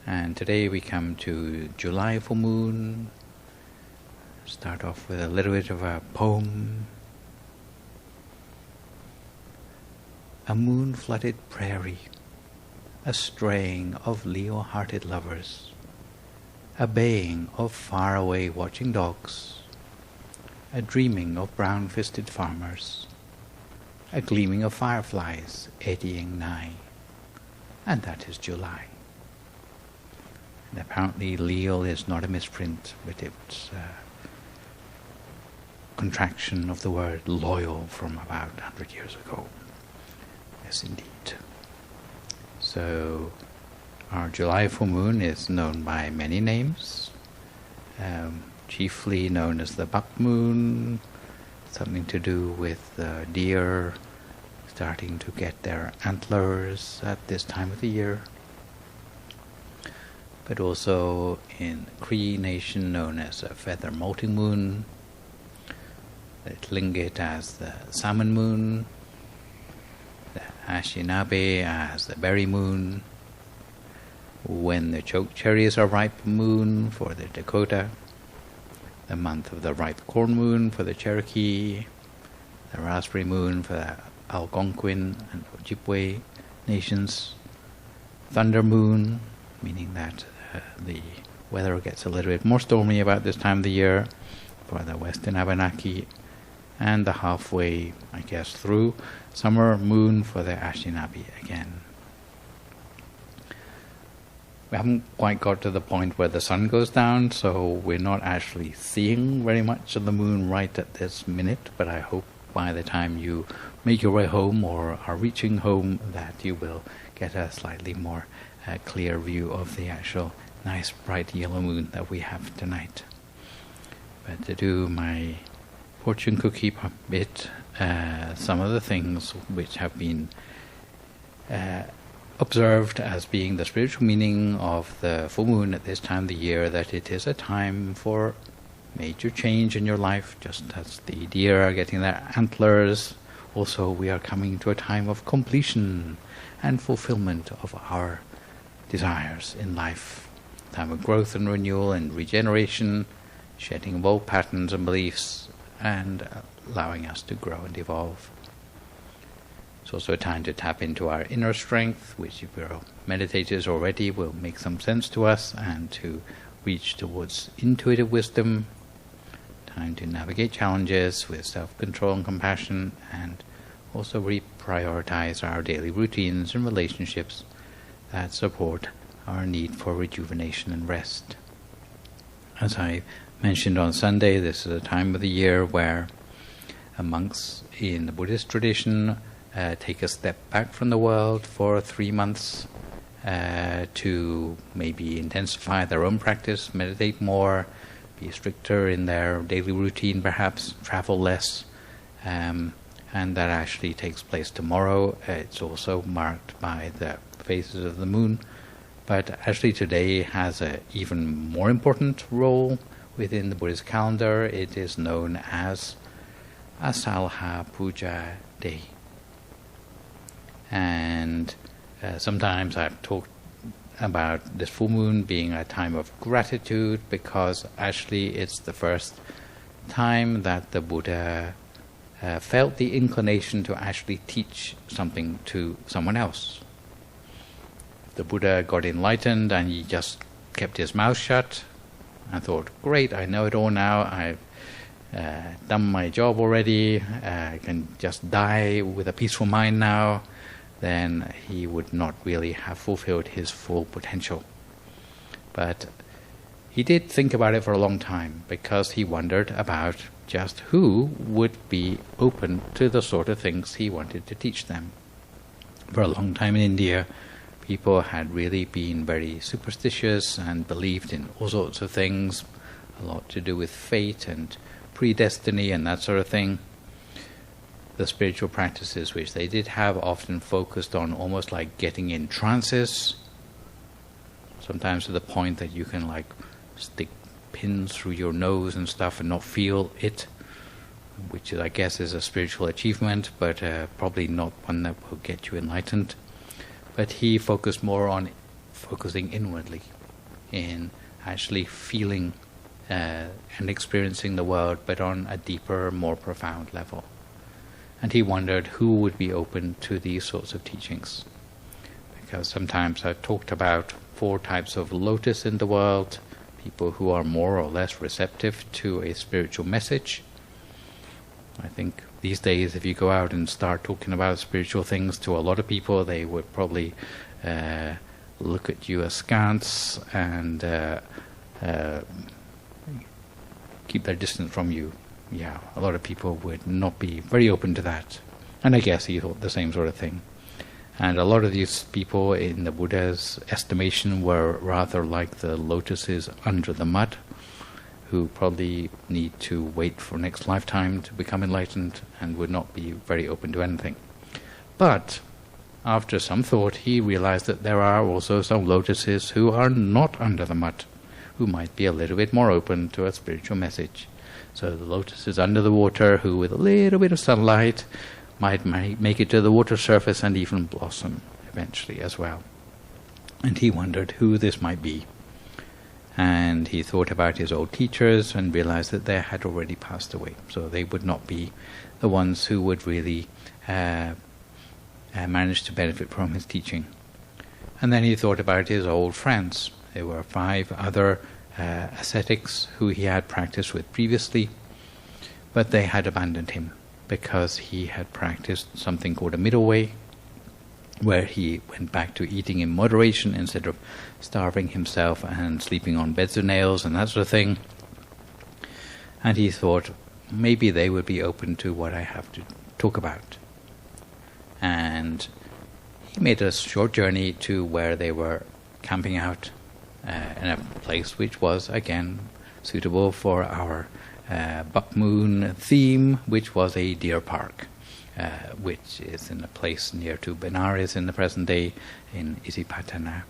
And today we come to July full moon. Start off with a little bit of a poem. A moon-flooded prairie, a straying of Leo-hearted lovers, a baying of far-away watching dogs, a dreaming of brown-fisted farmers, a gleaming of fireflies eddying nigh. And that is July. And apparently Leo is not a misprint, but it's a contraction of the word loyal from about 100 years ago. Yes, indeed. So our July full moon is known by many names, chiefly known as the buck moon, something to do with deer starting to get their antlers at this time of the year, but also in Cree Nation known as a feather molting moon, the Tlingit as the salmon moon, the Anishinaabe as the berry moon, when the choke cherries are ripe moon for the Dakota, the month of the ripe corn moon for the Cherokee, the raspberry moon for the Algonquin and Ojibwe nations, thunder moon, meaning that the weather gets a little bit more stormy about this time of the year for the Western Abenaki, and the halfway, I guess, through summer moon for the Anishinaabe again. We haven't quite got to the point where the sun goes down, so we're not actually seeing very much of the moon right at this minute, but I hope by the time you make your way home or are reaching home that you will get a slightly more clear view of the actual nice bright yellow moon that we have tonight. But to do my fortune cookie bit, some of the things which have been observed as being the spiritual meaning of the full moon at this time of the year, that it is a time for major change in your life, just as the deer are getting their antlers. Also, we are coming to a time of completion and fulfillment of our desires in life, time of growth and renewal and regeneration, shedding of old patterns and beliefs, and allowing us to grow and evolve. It's also a time to tap into our inner strength, which if we're meditators already will make some sense to us, and to reach towards intuitive wisdom. Time to navigate challenges with self-control and compassion, and also reprioritize our daily routines and relationships that support our need for rejuvenation and rest. As I mentioned on Sunday, this is a time of the year where monks in the Buddhist tradition take a step back from the world for 3 months to maybe intensify their own practice, meditate more, be stricter in their daily routine perhaps, travel less, and that actually takes place tomorrow. It's also marked by the phases of the moon, but actually today has an even more important role within the Buddhist calendar. It is known as Asalha Puja Day. And sometimes I've talked about this full moon being a time of gratitude, because actually it's the first time that the Buddha felt the inclination to actually teach something to someone else. The Buddha got enlightened and he just kept his mouth shut. I thought, great, I know it all now. I've done my job already. I can just die with a peaceful mind now. Then he would not really have fulfilled his full potential. But he did think about it for a long time, because he wondered about just who would be open to the sort of things he wanted to teach them. For a long time in India, people had really been very superstitious and believed in all sorts of things, a lot to do with fate and predestiny and that sort of thing. The spiritual practices which they did have often focused on almost like getting in trances, sometimes to the point that you can like stick pins through your nose and stuff and not feel it, which is, I guess, is a spiritual achievement, but probably not one that will get you enlightened. But he focused more on focusing inwardly, in actually feeling and experiencing the world, but on a deeper, more profound level. And he wondered who would be open to these sorts of teachings. Because sometimes I've talked about 4 types of lotus in the world, people who are more or less receptive to a spiritual message. I think these days, if you go out and start talking about spiritual things to a lot of people, they would probably look at you askance and keep their distance from you. Yeah, a lot of people would not be very open to that. And I guess he thought the same sort of thing. And a lot of these people, in the Buddha's estimation, were rather like the lotuses under the mud, who probably need to wait for next lifetime to become enlightened and would not be very open to anything. But after some thought, he realized that there are also some lotuses who are not under the mud, who might be a little bit more open to a spiritual message. So the lotuses under the water, who with a little bit of sunlight might make it to the water surface and even blossom eventually as well. And he wondered who this might be. And he thought about his old teachers and realized that they had already passed away, so they would not be the ones who would really manage to benefit from his teaching. And then he thought about his old friends. There were 5 other ascetics who he had practiced with previously, but they had abandoned him because he had practiced something called a middle way, where he went back to eating in moderation instead of starving himself and sleeping on beds of nails and that sort of thing. And he thought maybe they would be open to what I have to talk about. And he made a short journey to where they were camping out in a place which was, again, suitable for our Buck Moon theme, which was a deer park, which is in a place near to Benares in the present day, in Isipatana.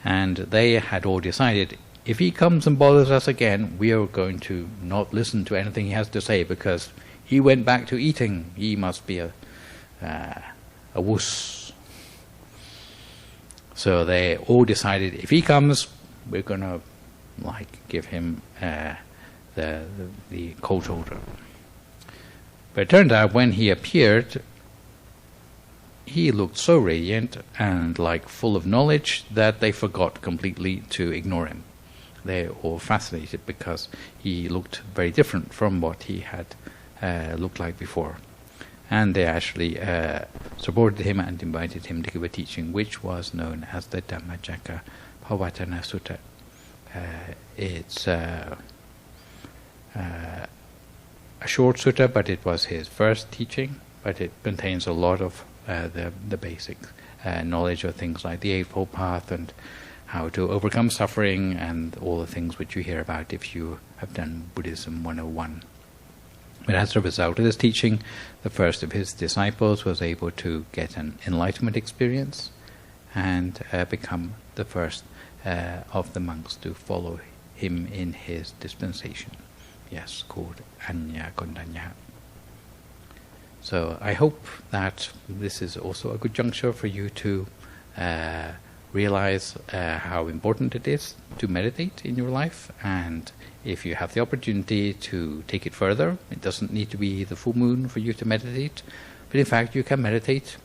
And they had all decided, if he comes and bothers us again, we are going to not listen to anything he has to say, because he went back to eating. He must be a wuss. So they all decided, if he comes, we're going to give him the cold shoulder. But it turned out when he appeared, he looked so radiant and full of knowledge that they forgot completely to ignore him. They were all fascinated because he looked very different from what he had looked like before. And they actually supported him and invited him to give a teaching, which was known as the Dhammacakka Pavattana Sutta. It's a short sutta, but it was his first teaching, but it contains a lot of the basic knowledge of things like the Eightfold Path and how to overcome suffering and all the things which you hear about if you have done Buddhism 101. But as a result of this teaching, the first of his disciples was able to get an enlightenment experience and become the first of the monks to follow him in his dispensation. Yes, called Anya Kondanya. So I hope that this is also a good juncture for you to realize how important it is to meditate in your life, and if you have the opportunity to take it further, it doesn't need to be the full moon for you to meditate, but in fact you can meditate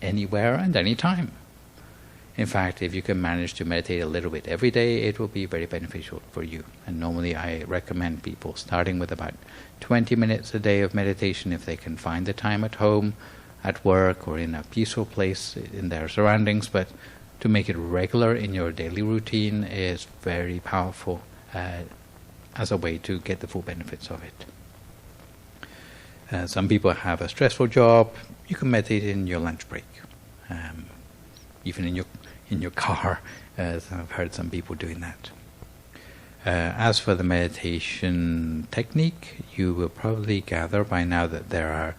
anywhere and any time. In fact, if you can manage to meditate a little bit every day, it will be very beneficial for you. And normally I recommend people starting with about 20 minutes a day of meditation if they can find the time at home, at work, or in a peaceful place in their surroundings. But to make it regular in your daily routine is very powerful as a way to get the full benefits of it. Some people have a stressful job. You can meditate in your lunch break, even in your car. I've heard some people doing that. As for the meditation technique, you will probably gather by now that there are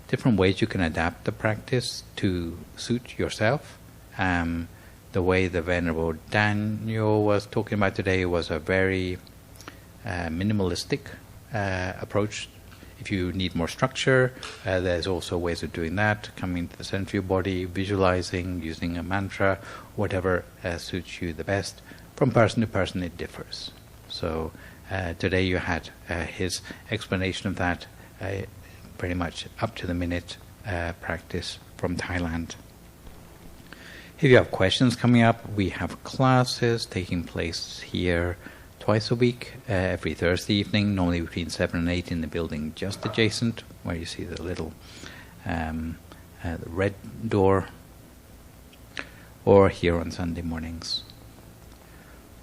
different ways you can adapt the practice to suit yourself. The way the Venerable Daniel was talking about today was a very minimalistic approach If you need more structure, there's also ways of doing that, coming to the center of your body, visualizing, using a mantra, whatever suits you the best. From person to person it differs. So today you had his explanation of that, pretty much up to the minute practice from Thailand. If you have questions coming up, we have classes taking place here twice a week, every Thursday evening, normally between 7 and 8 in the building just adjacent, where you see the little the red door, or here on Sunday mornings.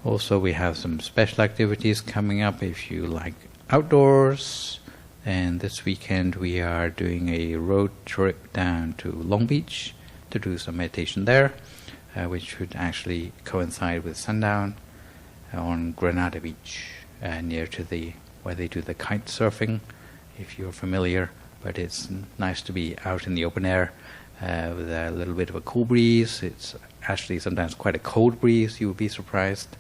Also, we have some special activities coming up if you like outdoors. And this weekend we are doing a road trip down to Long Beach to do some meditation there, which should actually coincide with sundown on Granada Beach, near to where they do the kite surfing, if you're familiar. But it's nice to be out in the open air with a little bit of a cool breeze. It's actually sometimes quite a cold breeze, you would be surprised.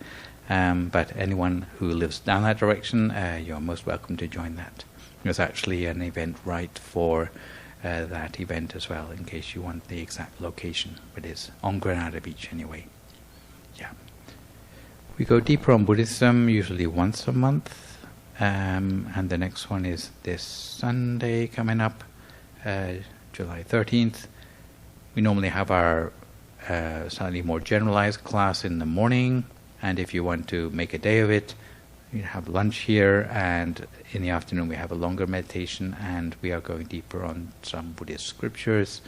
But anyone who lives down that direction, you're most welcome to join that. There's actually an event right for that event as well, in case you want the exact location. But it's on Granada Beach anyway. Yeah. We go deeper on Buddhism usually once a month, and the next one is this Sunday coming up, July 13th. We normally have our slightly more generalized class in the morning, and if you want to make a day of it, you have lunch here, and in the afternoon we have a longer meditation, and we are going deeper on some Buddhist scriptures.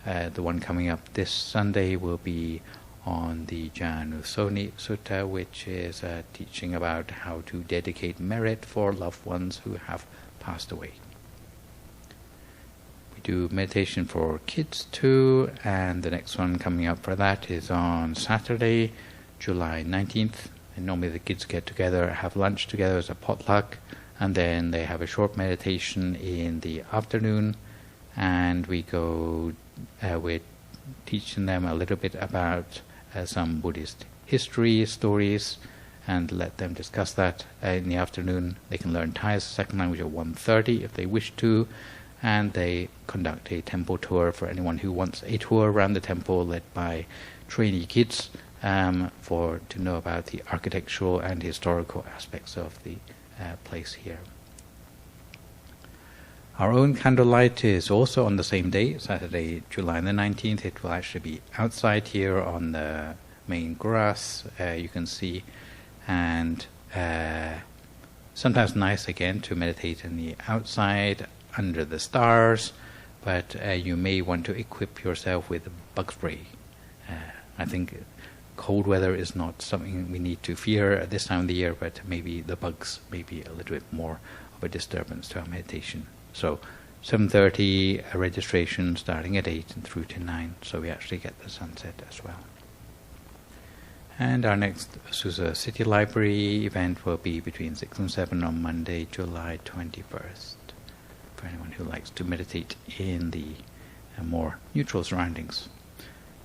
The one coming up this Sunday will be on the Janusoni Sutta, which is a teaching about how to dedicate merit for loved ones who have passed away. We do meditation for kids too, and the next one coming up for that is on Saturday, July 19th. And normally the kids get together, have lunch together as a potluck, and then they have a short meditation in the afternoon, and we're teaching them a little bit about some Buddhist history, stories, and let them discuss that in the afternoon. They can learn Thai as a second language at 1:30 if they wish to, and they conduct a temple tour for anyone who wants a tour around the temple, led by trainee kids, to know about the architectural and historical aspects of the place here. Our own candlelight is also on the same day, Saturday, July the 19th. It will actually be outside here on the main grass, you can see, and sometimes nice again to meditate in the outside under the stars, but you may want to equip yourself with bug spray. I think cold weather is not something we need to fear at this time of the year, but maybe the bugs may be a little bit more of a disturbance to our meditation. So 7:30 registration, starting at 8 and through to 9, so we actually get the sunset as well. And our next Azusa City Library event will be between 6 and 7 on Monday, July 21st, for anyone who likes to meditate in the more neutral surroundings.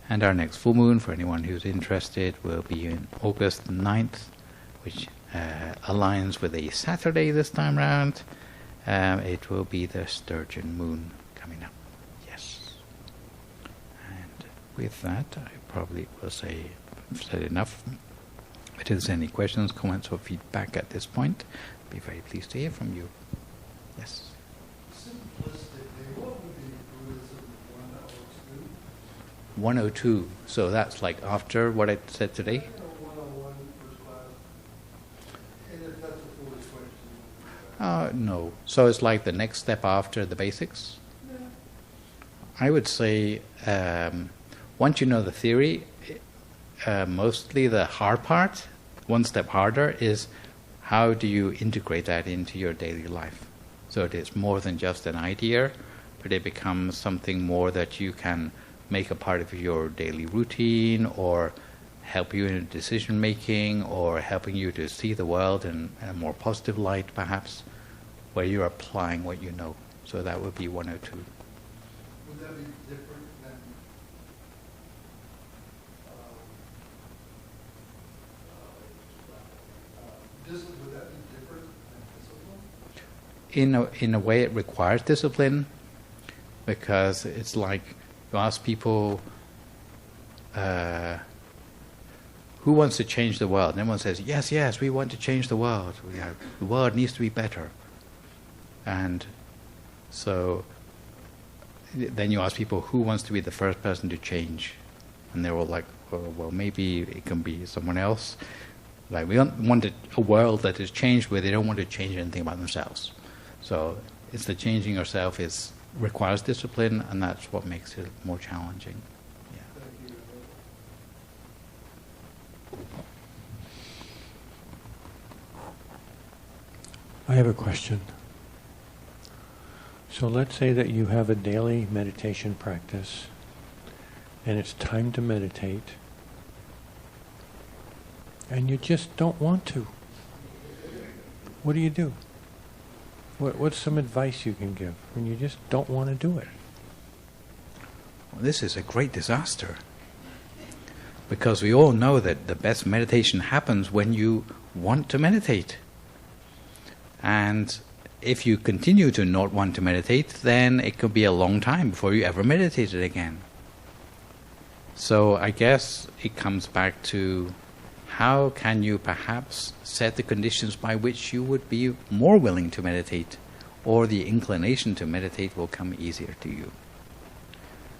And our next full moon, for anyone who's interested, will be in August 9th, which aligns with a Saturday this time round. It will be the Sturgeon moon coming up. Yes. And with that, I probably will say I've said enough. But if there's any questions, comments, or feedback at this point, I'd be very pleased to hear from you. Yes. Simplistically, what would be Buddhism 102? 102. So that's like after what I said today? 101 first class. And if that's a foolish question. No. So it's like the next step after the basics? Yeah. I would say once you know the theory, mostly the hard part, one step harder, is how do you integrate that into your daily life? So it is more than just an idea, but it becomes something more that you can make a part of your daily routine, or help you in decision making, or helping you to see the world in a more positive light, perhaps, where you're applying what you know. So that would be 102. Would that be different than would that be different than discipline? in a way, it requires discipline, because it's like you ask people, who wants to change the world? And everyone says, yes, yes, we want to change the world. The world needs to be better. And so then you ask people, who wants to be the first person to change? And they're all like, oh, well, maybe it can be someone else. Like, we don't want a world that is changed where they don't want to change anything about themselves. So it's the changing yourself requires discipline, and that's what makes it more challenging. Yeah. Thank you. I have a question. So let's say that you have a daily meditation practice, and it's time to meditate, and you just don't want to. What do? What's some advice you can give when you just don't want to do it? Well, this is a great disaster, because we all know that the best meditation happens when you want to meditate. And if you continue to not want to meditate, then it could be a long time before you ever meditated again. So I guess it comes back to, how can you perhaps set the conditions by which you would be more willing to meditate, or the inclination to meditate will come easier to you?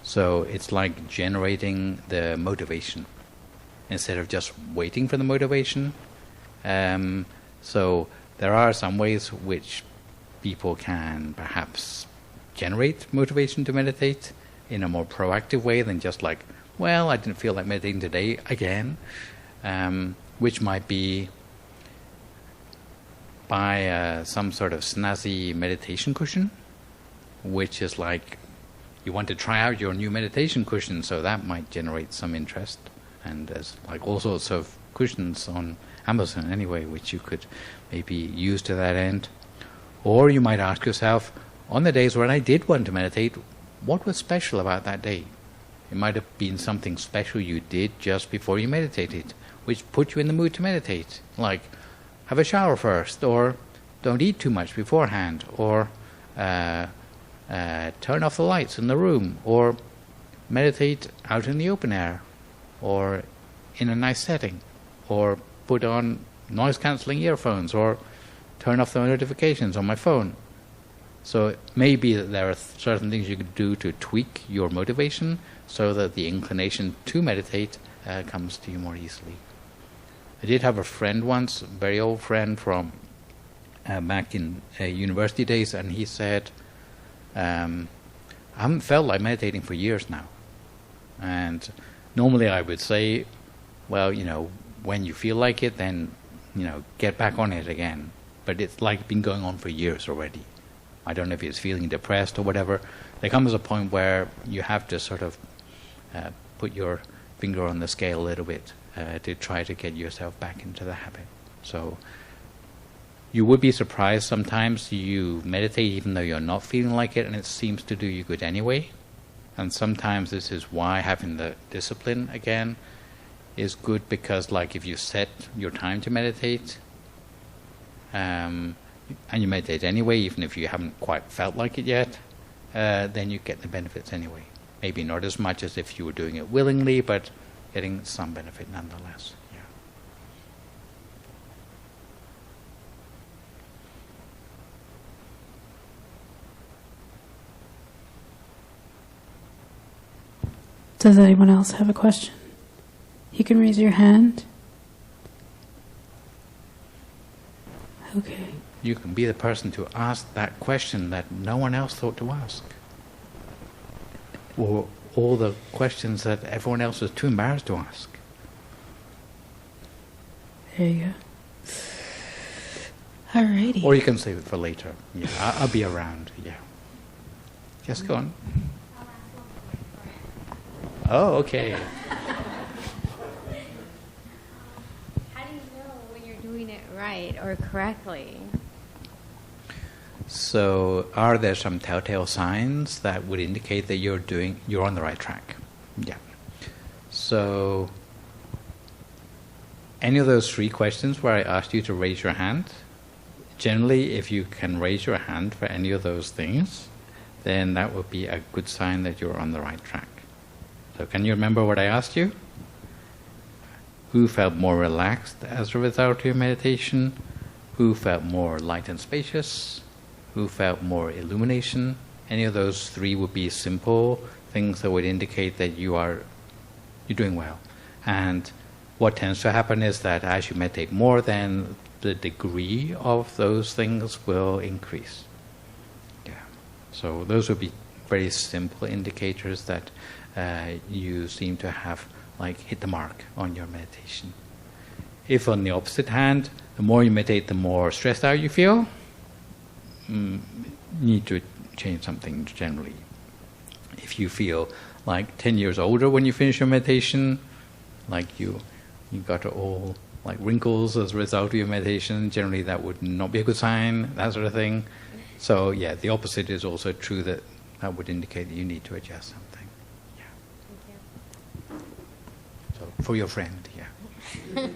So it's like generating the motivation instead of just waiting for the motivation. So there are some ways which people can perhaps generate motivation to meditate in a more proactive way than just like, well, I didn't feel like meditating today again. Which might be buy some sort of snazzy meditation cushion, which is like, you want to try out your new meditation cushion, so that might generate some interest. And there's like all sorts of cushions on Amazon anyway, which you could maybe use to that end. Or you might ask yourself, on the days when I did want to meditate, what was special about that day? It might have been something special you did just before you meditated, which put you in the mood to meditate, like have a shower first, or don't eat too much beforehand, or turn off the lights in the room, or meditate out in the open air, or in a nice setting, or put on noise-cancelling earphones, or turn off the notifications on my phone. So maybe there are certain things you could do to tweak your motivation so that the inclination to meditate comes to you more easily. I did have a friend once, a very old friend from back in university days, and he said, I haven't felt like meditating for years now. And normally I would say, well, when you feel like it, then, get back on it again. But it's like been going on for years already. I don't know if he's feeling depressed or whatever. There comes a point where you have to sort of put your finger on the scale a little bit to try to get yourself back into the habit. So you would be surprised sometimes you meditate even though you're not feeling like it, and it seems to do you good anyway. And sometimes this is why having the discipline again is good, because like if you set your time to meditate, and you meditate anyway, even if you haven't quite felt like it yet, then you get the benefits anyway. Maybe not as much as if you were doing it willingly, but getting some benefit nonetheless. Yeah. Does anyone else have a question? You can raise your hand. Okay. You can be the person to ask that question that no one else thought to ask. Or all the questions that everyone else was too embarrassed to ask. There you go. Alrighty. Or you can save it for later. Yeah, I'll be around. Yeah. Just go on. Oh, okay. How do you know when you're doing it right or correctly? So, are there some telltale signs that would indicate that you're on the right track? Yeah. So, any of those three questions where I asked you to raise your hand, generally, if you can raise your hand for any of those things, then that would be a good sign that you're on the right track. So can you remember what I asked you? Who felt more relaxed as a result of your meditation? Who felt more light and spacious? Who felt more illumination? Any of those three would be simple things that would indicate that you're doing well. And what tends to happen is that as you meditate more, then the degree of those things will increase. Yeah. So those would be very simple indicators that you seem to have hit the mark on your meditation. If on the opposite hand, the more you meditate, the more stressed out you feel, you need to change something generally. If you feel like 10 years older when you finish your meditation, like you got all like wrinkles as a result of your meditation, generally that would not be a good sign, that sort of thing. So yeah, the opposite is also true, that would indicate that you need to adjust something. Yeah. Thank you. So for your friend, yeah.